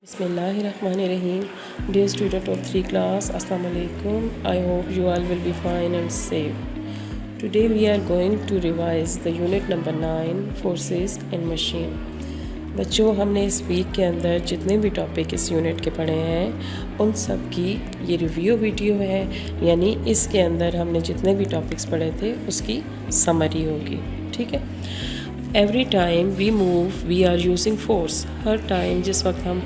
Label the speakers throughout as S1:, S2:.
S1: Bismillahirrahmanirrahim. Dear student of 3 class, Assalamu alaikum. I hope you all will be fine and safe. Today we are going to revise the unit number 9, Forces and Machine. बच्चों, हमने इस week के अंदर जितने भी topic इस unit के पढ़े हैं उन सब की ये रिव्यू वीडियो है, यानी इसके अंदर हमने जितने भी टॉपिक्स पढ़े थे उसकी समरी होगी। ठीक है। Every time we move we are using force. हर टाइम जिस वक्त हम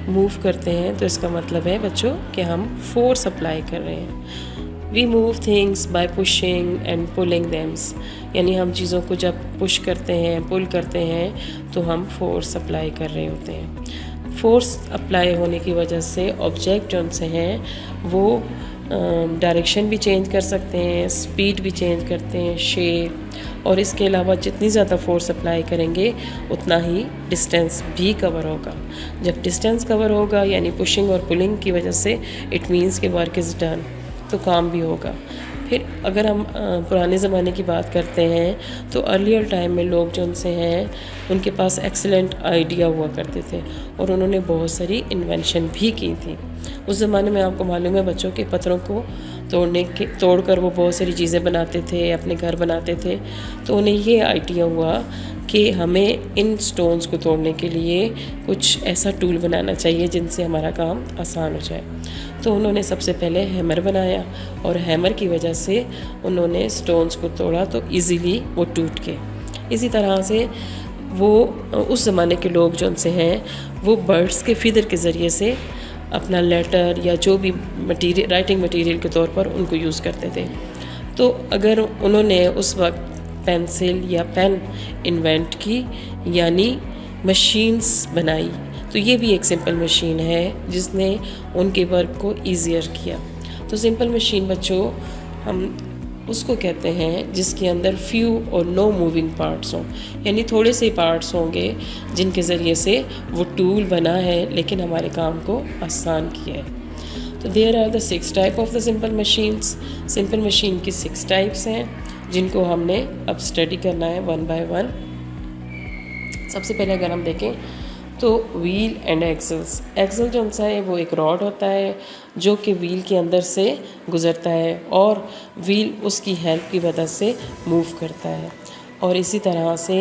S1: मूव करते हैं तो इसका मतलब है बच्चों कि हम फोर्स अप्लाई कर रहे हैं। We move things by pushing and pulling them, यानी हम चीज़ों को जब पुश करते हैं, पुल करते हैं तो हम फोर्स अप्लाई कर रहे होते हैं। फोर्स अप्लाई होने की वजह से ऑब्जेक्ट जो उनसे हैं वो डायरेक्शन भी चेंज कर सकते हैं, स्पीड भी चेंज करते हैं, शेप, और इसके अलावा जितनी ज़्यादा फोर्स अप्लाई करेंगे उतना ही डिस्टेंस भी कवर होगा। जब डिस्टेंस कवर होगा यानी पुशिंग और पुलिंग की वजह से इट मीन्स कि वर्क इज़ डन, तो काम भी होगा। फिर अगर हम पुराने ज़माने की बात करते हैं तो अर्लियर टाइम में लोग जो उनसे हैं उनके पास एक्सीलेंट आइडिया हुआ करते थे और उन्होंने बहुत सारी इन्वेंशन भी की थी। उस ज़माने में आपको मालूम है बच्चों के पत्थरों को तोड़कर वो बहुत सारी चीज़ें बनाते थे, अपने घर बनाते थे। तो उन्हें ये आइडिया हुआ कि हमें इन स्टोन्स को तोड़ने के लिए कुछ ऐसा टूल बनाना चाहिए जिनसे हमारा काम आसान हो जाए। तो उन्होंने सबसे पहले हैमर बनाया और हैमर की वजह से उन्होंने स्टोन्स को तोड़ा तो इजीली वो टूट गए। इसी तरह से वो उस ज़माने के लोग जो उनसे हैं वो बर्ड्स के फीदर के ज़रिए से अपना लेटर या जो भी मटीरियल, राइटिंग मटीरियल के तौर पर उनको यूज़ करते थे। तो अगर उन्होंने उस वक्त पेंसिल या पेन इन्वेंट की यानी मशीन्स बनाई, तो ये भी एक सिंपल मशीन है जिसने उनके वर्क को ईजियर किया। तो सिंपल मशीन बच्चों हम उसको कहते हैं जिसके अंदर फ्यू और नो मूविंग पार्ट्स हों, यानी थोड़े से पार्ट्स होंगे जिनके ज़रिए से वो टूल बना है लेकिन हमारे काम को आसान किया है। तो there are the 6 type of the simple machines. Simple machine की 6 टाइप्स हैं जिनको हमने अब स्टडी करना है वन बाय वन। सबसे पहले अगर हम देखें तो व्हील एंड एक्सल्स। एक्सल जो सा है वो एक रॉड होता है जो कि व्हील के अंदर से गुज़रता है और व्हील उसकी हेल्प की मदद से मूव करता है। और इसी तरह से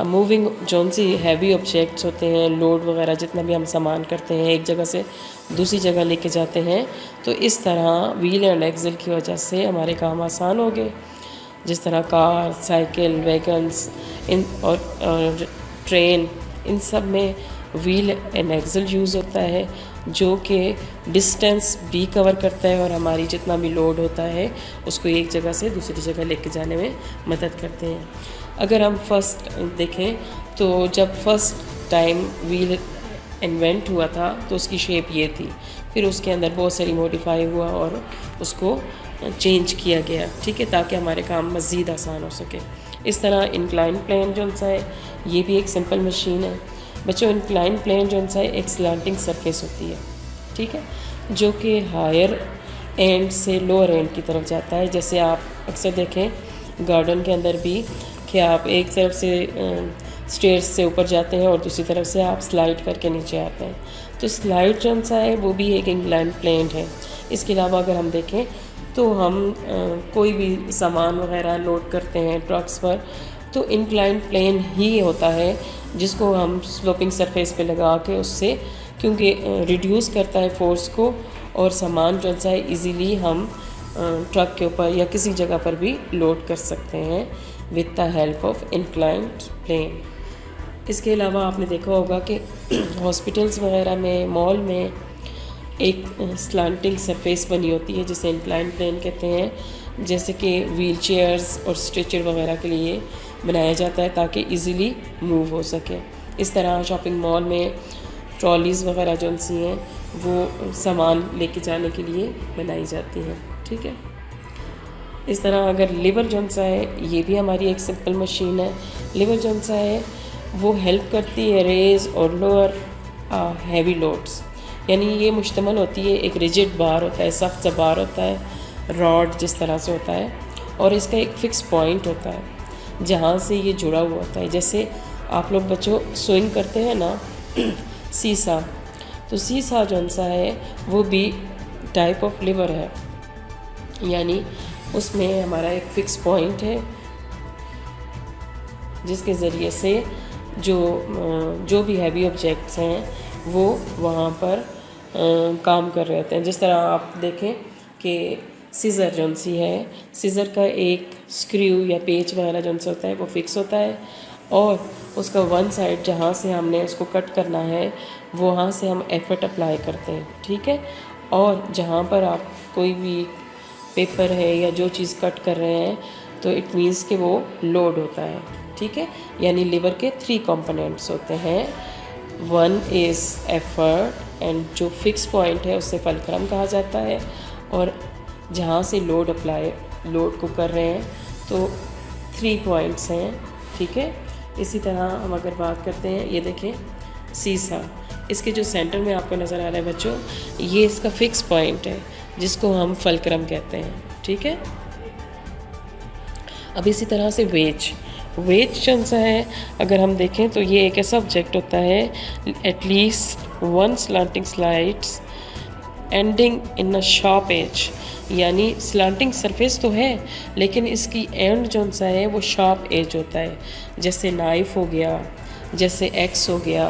S1: मूविंग जो सी हैवी ऑब्जेक्ट्स होते हैं, लोड वगैरह जितना भी हम सामान करते हैं एक जगह से दूसरी जगह लेके जाते हैं, तो इस तरह व्हील एंड एक्सल की वजह से हमारे काम आसान हो गए। जिस तरह कार, साइकिल, वैगन्स और ट्रेन, इन सब में व्हील एंड एक्सल यूज़ होता है जो कि डिस्टेंस भी कवर करता है और हमारी जितना भी लोड होता है उसको एक जगह से दूसरी जगह लेके जाने में मदद करते हैं। अगर हम फर्स्ट देखें तो जब फर्स्ट टाइम व्हील इन्वेंट हुआ था तो उसकी शेप ये थी, फिर उसके अंदर बहुत सारी मॉडिफाई हुआ और उसको चेंज किया गया, ठीक है, ताकि हमारे काम मज़ीद आसान हो सके। इस तरह इंक्लाइन प्लेन जो सा है ये भी एक सिंपल मशीन है बच्चों। इंक्लाइन प्लेन जो सा है एक स्लैंटिंग सरफेस होती है, ठीक है, जो कि हायर एंड से लोअर एंड की तरफ जाता है। जैसे आप अक्सर देखें गार्डन के अंदर भी कि आप एक तरफ से स्टेयर्स से ऊपर जाते हैं और दूसरी तरफ से आप स्लाइड करके नीचे आते हैं, तो स्लाइड जो सा है वो भी एक इंक्लाइन प्लेन है। इसके अलावा अगर हम देखें तो हम कोई भी सामान वगैरह लोड करते हैं ट्रक्स पर, तो इंक्लाइन प्लेन ही होता है जिसको हम स्लोपिंग सरफेस पे लगा के उससे, क्योंकि रिड्यूस करता है फोर्स को और सामान जो सा है इजीली हम ट्रक के ऊपर या किसी जगह पर भी लोड कर सकते हैं with the help of inclined plane. इसके अलावा आपने देखा होगा कि हॉस्पिटल्स वगैरह में, मॉल में एक स्लांटिंग सरफेस बनी होती है जिसे इंक्लाइन प्लेन कहते हैं, जैसे कि व्हील चेयर्स और स्ट्रेचर वगैरह के लिए बनाया जाता है ताकि इजीली मूव हो सके। इस तरह शॉपिंग मॉल में ट्रॉलीज़ वगैरह जो सी हैं वो सामान लेके जाने के लिए बनाई जाती हैं, ठीक है। इस तरह अगर लिवर जो सा है ये भी हमारी एक सिंपल मशीन है। लिवर जो सा है वो हेल्प करती है रेज और लोअर हैवी लोड्स, यानी ये मुश्तमल होती है, एक रिजिड बार होता है, सख्त सा बार होता है, रॉड जिस तरह से होता है, और इसका एक फ़िक्स पॉइंट होता है जहाँ से ये जुड़ा हुआ होता है। जैसे आप लोग बच्चों स्विंग करते हैं ना सीसा, तो सीसा जौन सा है वो भी टाइप ऑफ लीवर है, यानी उसमें हमारा एक फ़िक्स पॉइंट है जिसके ज़रिए से जो भी हैवी ऑब्जेक्ट्स हैं वो वहाँ पर काम कर रहे होते हैं। जिस तरह आप देखें कि सीज़र जौन सी है, सीज़र का एक स्क्रू या पेच वगैरह जौन सा होता है वो फिक्स होता है, और उसका वन साइड जहाँ से हमने उसको कट करना है वहाँ से हम एफर्ट अप्लाई करते हैं, ठीक है। और जहाँ पर आप कोई भी पेपर है या जो चीज़ कट कर रहे हैं तो इट मीन्स कि वो लोड होता है, ठीक है। यानी लिवर के 3 कंपोनेंट्स होते हैं, वन इज़ एफर्ट एंड जो फिक्स पॉइंट है उससे फलक्रम कहा जाता है, और जहाँ से लोड को कर रहे हैं तो 3 पॉइंट्स हैं, ठीक है। इसी तरह हम अगर बात करते हैं, ये देखें सीसा, इसके जो सेंटर में आपको नज़र आ रहा है बच्चों, ये इसका फिक्स पॉइंट है जिसको हम फलक्रम कहते हैं, ठीक है। अब इसी तरह से वेज कौन सा है, अगर हम देखें तो ये एक ऐसा ऑब्जेक्ट होता है at least one slanting slides ending in a sharp edge, यानी स्लांटिंग सरफेस तो है लेकिन इसकी एंड जौन सा है वो शार्प एज होता है, जैसे नाइफ हो गया, जैसे एक्स हो गया।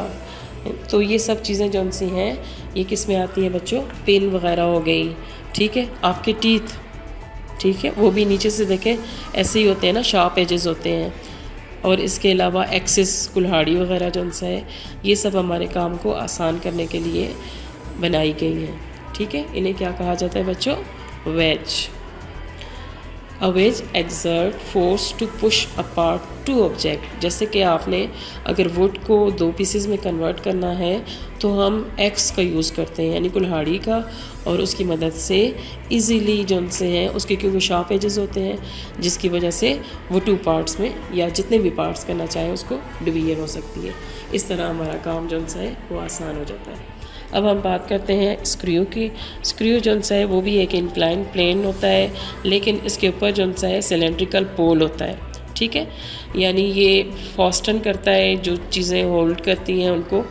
S1: तो ये सब चीज़ें जौन सी हैं ये किस में आती है बच्चों, पेन वगैरह हो गई, ठीक है। आपके टीथ, ठीक है, वो भी नीचे से देखें ऐसे ही होते हैं ना, शार्प एजेस होते हैं। और इसके अलावा एक्सिस कुल्हाड़ी वगैरह जौन सा है, ये सब हमारे काम को आसान करने के लिए बनाई गई हैं, ठीक है। इन्हें क्या कहा जाता है बच्चों, wedge. A wedge exert force to push apart 2 object, जैसे कि आपने अगर वुड को 2 पीसेस में कन्वर्ट करना है तो हम एक्स का यूज़ करते हैं, यानी कुल्हाड़ी का, और उसकी मदद से इजीली जौन से हैं उसके क्योंकि शार्प एजेस होते हैं जिसकी वजह से वो 2 पार्ट्स में या जितने भी पार्ट्स करना चाहे उसको डिवीजन हो सकती है। इस तरह हमारा काम जौन सा है वो आसान हो जाता है। अब हम बात करते हैं स्क्रू की। स्क्रू जौन सा है वो भी एक इंक्लाइन प्लेन होता है, लेकिन इसके ऊपर जौन सा है सिलेंड्रिकल पोल होता है, ठीक है। यानी ये फॉस्टन करता है, जो चीज़ें होल्ड करती हैं उनको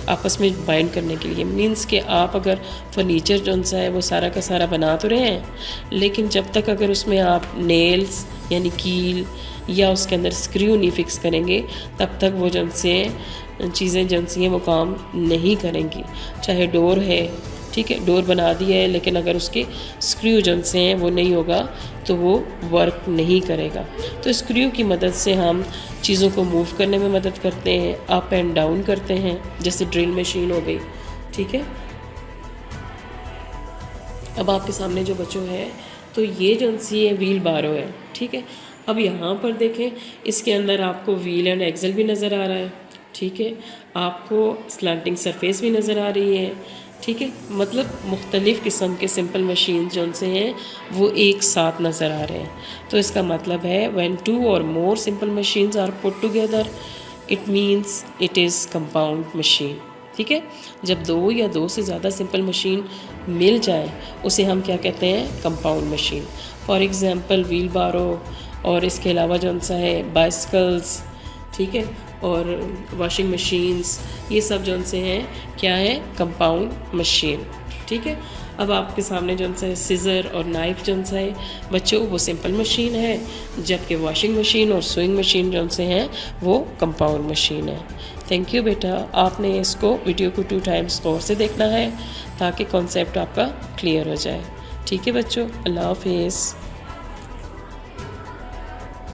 S1: आपस में बाइंड करने के लिए। मींस कि आप अगर फर्नीचर जौन सा है वो सारा का सारा बना तो रहे हैं, लेकिन जब तक अगर उसमें आप नेल्स यानी कील या उसके अंदर स्क्रू नहीं फिक्स करेंगे तब तक वो जौन से चीज़ें जौन सी हैं वो काम नहीं करेंगी। चाहे डोर है, ठीक है, डोर बना दिया है लेकिन अगर उसके स्क्रू जौन से हैं वो नहीं होगा तो वो वर्क नहीं करेगा। तो स्क्रू की मदद से हम चीज़ों को मूव करने में मदद करते हैं, अप एंड डाउन करते हैं, जैसे ड्रिल मशीन हो गई, ठीक है। अब आपके सामने जो बच्चों है तो ये जौन सी है व्हील बारो है, ठीक है। अब यहाँ पर देखें, इसके अंदर आपको व्हील एंड एक्सल भी नज़र आ रहा है, ठीक है। आपको स्लांटिंग सरफेस भी नज़र आ रही है, ठीक है। मतलब मुख्तलिफ़ किस्म के सिंपल मशीन जौन से हैं वो एक साथ नज़र आ रहे हैं। तो इसका मतलब है व्हेन 2 और more simple machines are put together it means it is compound machine, ठीक है। जब 2 या 2 से ज़्यादा सिंपल मशीन मिल जाए उसे हम क्या कहते हैं, compound machine. For example wheel बारो, और इसके अलावा जौन सा है बाइसिकल्स, ठीक है, और वॉशिंग मशीन्स, ये सब जौन से हैं क्या है, कंपाउंड मशीन, ठीक है। अब आपके सामने जौन सा है सीज़र और नाइफ जौन सा है बच्चों वो सिंपल मशीन है, जबकि वॉशिंग मशीन और सुइंग मशीन जौन से हैं वो कंपाउंड मशीन है। थैंक यू बेटा, आपने इसको वीडियो को 2 टाइम्स गौर से देखना है ताकि कॉन्सेप्ट आपका क्लियर हो जाए, ठीक है बच्चों। अल्लाह हाफिज़।